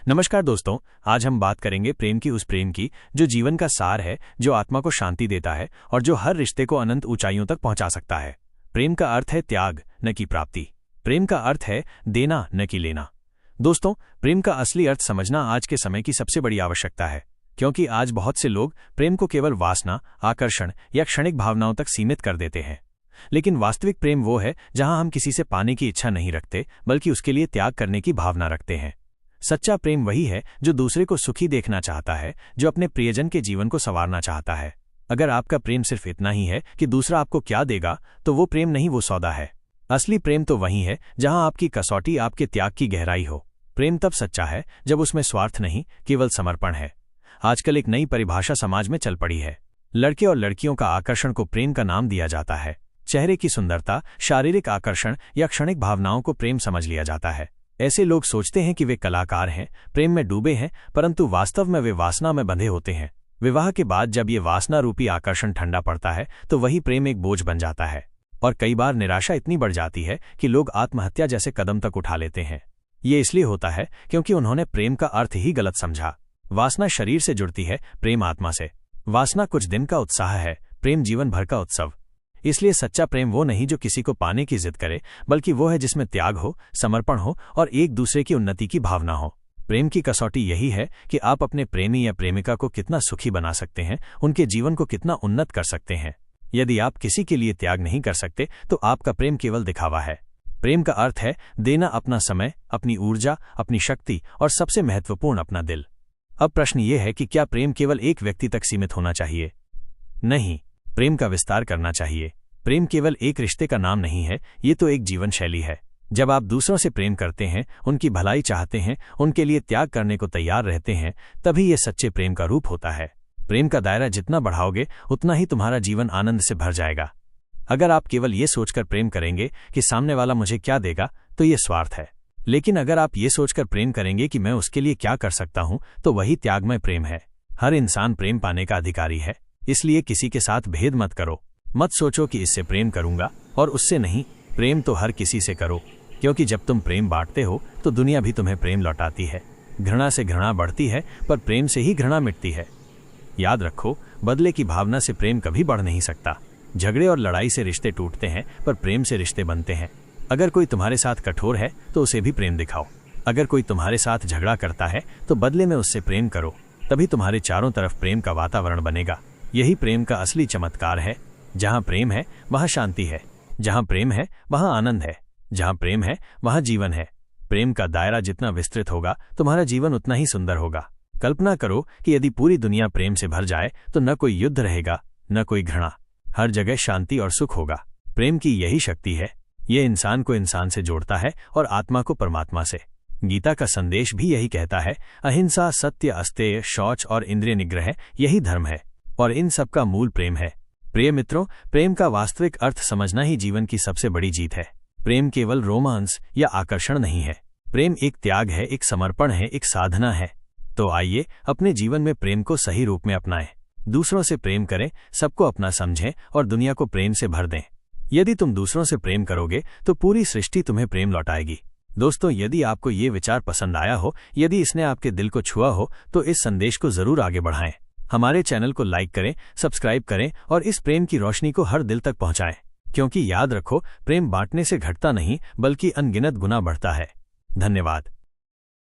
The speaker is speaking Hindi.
नमस्कार दोस्तों, आज हम बात करेंगे प्रेम की, उस प्रेम की जो जीवन का सार है, जो आत्मा को शांति देता है और जो हर रिश्ते को अनंत ऊंचाइयों तक पहुंचा सकता है। प्रेम का अर्थ है त्याग, न कि प्राप्ति। प्रेम का अर्थ है देना, न कि लेना। दोस्तों, प्रेम का असली अर्थ समझना आज के समय की सबसे बड़ी आवश्यकता है, क्योंकि आज बहुत से लोग प्रेम को केवल वासना, आकर्षण या क्षणिक भावनाओं तक सीमित कर देते हैं। लेकिन वास्तविक प्रेम वो है जहां हम किसी से पाने की इच्छा नहीं रखते, बल्कि उसके लिए त्याग करने की भावना रखते हैं। सच्चा प्रेम वही है जो दूसरे को सुखी देखना चाहता है, जो अपने प्रियजन के जीवन को संवारना चाहता है। अगर आपका प्रेम सिर्फ इतना ही है कि दूसरा आपको क्या देगा, तो वो प्रेम नहीं, वो सौदा है। असली प्रेम तो वही है जहां आपकी कसौटी आपके त्याग की गहराई हो। प्रेम तब सच्चा है जब उसमें स्वार्थ नहीं, केवल समर्पण है। आजकल एक नई परिभाषा समाज में चल पड़ी है। लड़के और लड़कियों का आकर्षण को प्रेम का नाम दिया जाता है। चेहरे की सुंदरता, शारीरिक आकर्षण या क्षणिक भावनाओं को प्रेम समझ लिया जाता है। ऐसे लोग सोचते हैं कि वे कलाकार हैं, प्रेम में डूबे हैं, परंतु वास्तव में वे वासना में बंधे होते हैं। विवाह के बाद जब ये वासना रूपी आकर्षण ठंडा पड़ता है, तो वही प्रेम एक बोझ बन जाता है। और कई बार निराशा इतनी बढ़ जाती है कि लोग आत्महत्या जैसे कदम तक उठा लेते हैं। ये इसलिए होता है क्योंकि उन्होंने प्रेम का अर्थ ही गलत समझा। वासना शरीर से जुड़ती है, प्रेम आत्मा से। वासना कुछ दिन का उत्साह है, प्रेम जीवन भर का उत्सव। इसलिए सच्चा प्रेम वो नहीं जो किसी को पाने की जिद करे, बल्कि वो है जिसमें त्याग हो, समर्पण हो और एक दूसरे की उन्नति की भावना हो। प्रेम की कसौटी यही है कि आप अपने प्रेमी या प्रेमिका को कितना सुखी बना सकते हैं, उनके जीवन को कितना उन्नत कर सकते हैं। यदि आप किसी के लिए त्याग नहीं कर सकते, तो आपका प्रेम केवल दिखावा है। प्रेम का अर्थ है देना अपना समय, अपनी ऊर्जा, अपनी शक्ति और सबसे महत्वपूर्ण अपना दिल। अब प्रश्न ये है कि क्या प्रेम केवल एक व्यक्ति तक सीमित होना चाहिए? नहीं, प्रेम का विस्तार करना चाहिए। प्रेम केवल एक रिश्ते का नाम नहीं है, ये तो एक जीवन शैली है। जब आप दूसरों से प्रेम करते हैं, उनकी भलाई चाहते हैं, उनके लिए त्याग करने को तैयार रहते हैं, तभी ये सच्चे प्रेम का रूप होता है। प्रेम का दायरा जितना बढ़ाओगे, उतना ही तुम्हारा जीवन आनंद से भर जाएगा। अगर आप केवल ये सोचकर प्रेम करेंगे कि सामने वाला मुझे क्या देगा, तो ये स्वार्थ है। लेकिन अगर आप ये सोचकर प्रेम करेंगे कि मैं उसके लिए क्या कर सकता हूं, तो वही त्यागमय प्रेम है। हर इंसान प्रेम पाने का अधिकारी है, इसलिए किसी के साथ भेद मत करो। मत सोचो कि इससे प्रेम करूंगा और उससे नहीं। प्रेम तो हर किसी से करो, क्योंकि जब तुम प्रेम बांटते हो तो दुनिया भी तुम्हें प्रेम लौटाती है। घृणा से घृणा बढ़ती है, पर प्रेम से ही घृणा मिटती है। याद रखो, बदले की भावना से प्रेम कभी बढ़ नहीं सकता। झगड़े और लड़ाई से रिश्ते टूटते हैं, पर प्रेम से रिश्ते बनते हैं। अगर कोई तुम्हारे साथ कठोर है, तो उसे भी प्रेम दिखाओ। अगर कोई तुम्हारे साथ झगड़ा करता है, तो बदले में उससे प्रेम करो। तभी तुम्हारे चारों तरफ प्रेम का वातावरण बनेगा। यही प्रेम का असली चमत्कार है। जहां प्रेम है, वहां शांति है। जहां प्रेम है, वहां आनंद है। जहां प्रेम है, वहां जीवन है। प्रेम का दायरा जितना विस्तृत होगा, तुम्हारा जीवन उतना ही सुंदर होगा। कल्पना करो कि यदि पूरी दुनिया प्रेम से भर जाए, तो न कोई युद्ध रहेगा, न कोई घृणा। हर जगह शांति और सुख होगा। प्रेम की यही शक्ति है। यह इंसान को इंसान से जोड़ता है और आत्मा को परमात्मा से। गीता का संदेश भी यही कहता है, अहिंसा, सत्य, अस्तेय, शौच और इंद्रिय निग्रह, यही धर्म है। और इन सब का मूल प्रेम है। प्रिय मित्रों, प्रेम का वास्तविक अर्थ समझना ही जीवन की सबसे बड़ी जीत है। प्रेम केवल रोमांस या आकर्षण नहीं है। प्रेम एक त्याग है, एक समर्पण है, एक साधना है। तो आइए अपने जीवन में प्रेम को सही रूप में अपनाएं। दूसरों से प्रेम करें, सबको अपना समझें और दुनिया को प्रेम से भर दें। यदि तुम दूसरों से प्रेम करोगे, तो पूरी सृष्टि तुम्हें प्रेम लौटाएगी। दोस्तों, यदि आपको ये विचार पसंद आया हो, यदि इसने आपके दिल को छुआ हो, तो इस संदेश को जरूर आगे बढ़ाएं। हमारे चैनल को लाइक करें, सब्सक्राइब करें और इस प्रेम की रोशनी को हर दिल तक पहुंचाएं। क्योंकि याद रखो, प्रेम बांटने से घटता नहीं, बल्कि अनगिनत गुना बढ़ता है। धन्यवाद।